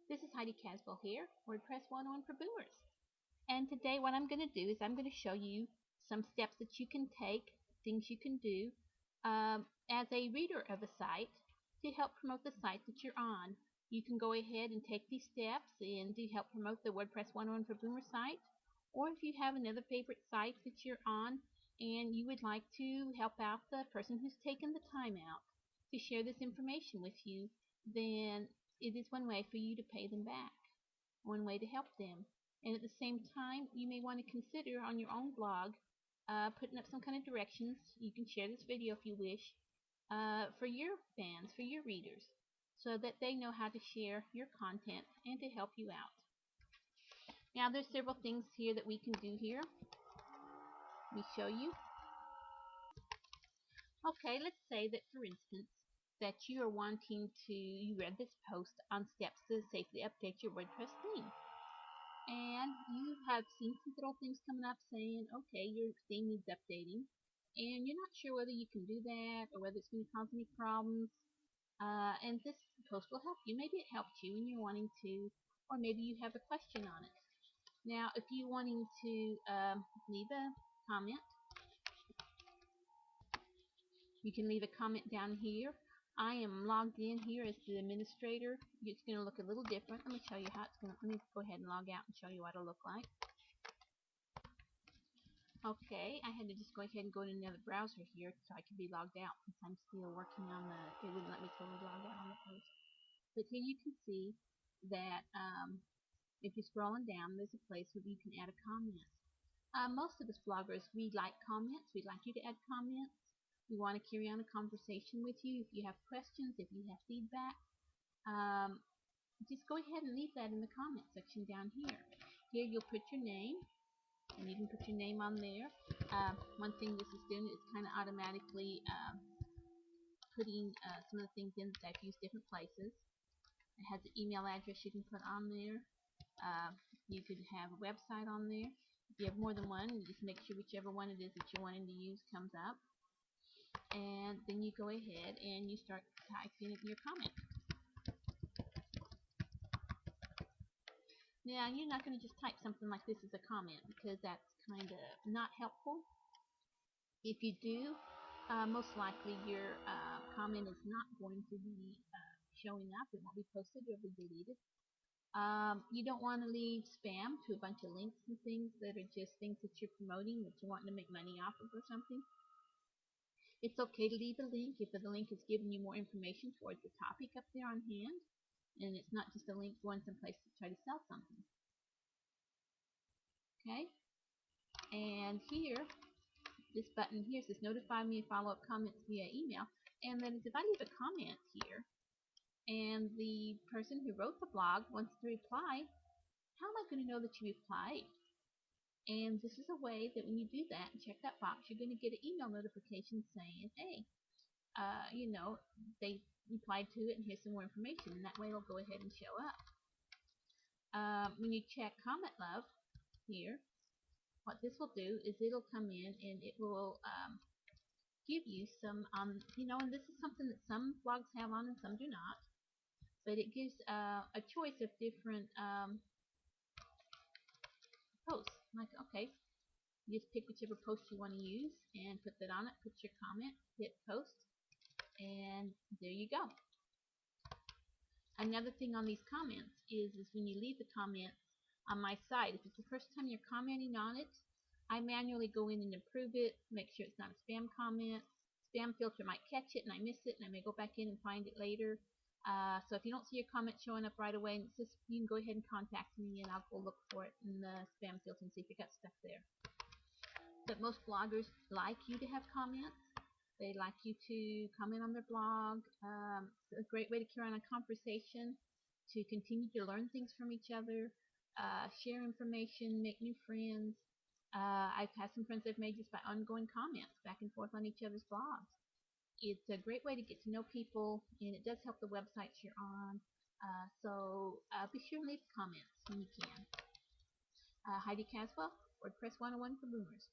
This is Heidi Caswell here, WordPress 101 for Boomers. And today what I'm going to do is I'm going to show you some steps that you can take, things you can do as a reader of a site to help promote the site that you're on. You can go ahead and take these steps and to help promote the WordPress 101 for Boomers site. Or if you have another favorite site that you're on and you would like to help out the person who's taken the time out to share this information with you, then it is one way for you to pay them back, one way to help them. And at the same time, you may want to consider on your own blog putting up some kind of directions. You can share this video if you wish for your fans, for your readers, so that they know how to share your content and to help you out. Now there's several things here that we can do here. Let me show you. Okay, let's say that for instance that you are wanting to, you read this post on steps to safely update your WordPress theme. And you have seen some little things coming up saying, okay, your theme needs updating. And you're not sure whether you can do that or whether it's going to cause any problems. And this post will help you. Maybe it helped you and you're wanting to, or maybe you have a question on it. Now, if you're wanting to leave a comment, you can leave a comment down here. I am logged in here as the administrator. It's going to look a little different. Let me show you how it's going to, let me go ahead and log out and show you what it'll look like. Okay, I had to just go ahead and go to another browser here so I could be logged out since I'm still working on the, it wouldn't let me totally log out on the post. But here you can see that if you're scrolling down, there's a place where you can add a comment. Most of us bloggers, we like comments. We'd like you to add comments. We want to carry on a conversation with you. If you have questions, if you have feedback, just go ahead and leave that in the comment section down here. Here you'll put your name, and you can put your name on there. One thing this is doing is kind of automatically putting some of the things in that I've used different places. It has an email address you can put on there. You could have a website on there. If you have more than one, you just make sure whichever one it is that you're wanting to use comes up. And then you go ahead and you start typing in your comment. Now, you're not going to just type something like this as a comment because that's kind of not helpful. If you do, most likely your comment is not going to be showing up. It won't be posted. It will be deleted. You don't want to leave spam to a bunch of links and things that are just things that you're promoting that you're wanting to make money off of or something. It's okay to leave a link if the link is giving you more information towards the topic up there on hand, and it's not just a link going someplace to try to sell something. Okay? And here, this button here says notify me of follow-up comments via email. And then if I leave a comment here, and the person who wrote the blog wants to reply, how am I going to know that you replied? And this is a way that when you do that and check that box, you're going to get an email notification saying, hey, you know, they replied to it and here's some more information. And that way it'll go ahead and show up. When you check comment love here, what this will do is it'll come in and it will give you some, you know, and this is something that some blogs have on and some do not. But it gives a choice of different posts. Like, okay, you just pick whichever post you want to use and put that on it, put your comment, hit post, and there you go. Another thing on these comments is when you leave the comments on my site, if it's the first time you're commenting on it, I manually go in and approve it, make sure it's not a spam comment. Spam filter might catch it and I miss it and I may go back in and find it later. So if you don't see your comment showing up right away, it's just, you can go ahead and contact me and I'll go look for it in the spam filter and see if you got stuff there. But most bloggers like you to have comments. They like you to comment on their blog. It's a great way to carry on a conversation, to continue to learn things from each other, share information, make new friends. I've had some friends I've made just by ongoing comments back and forth on each other's blogs. It's a great way to get to know people, and it does help the websites you're on. So be sure to leave comments when you can. Heidi Caswell, WordPress 101 for Boomers.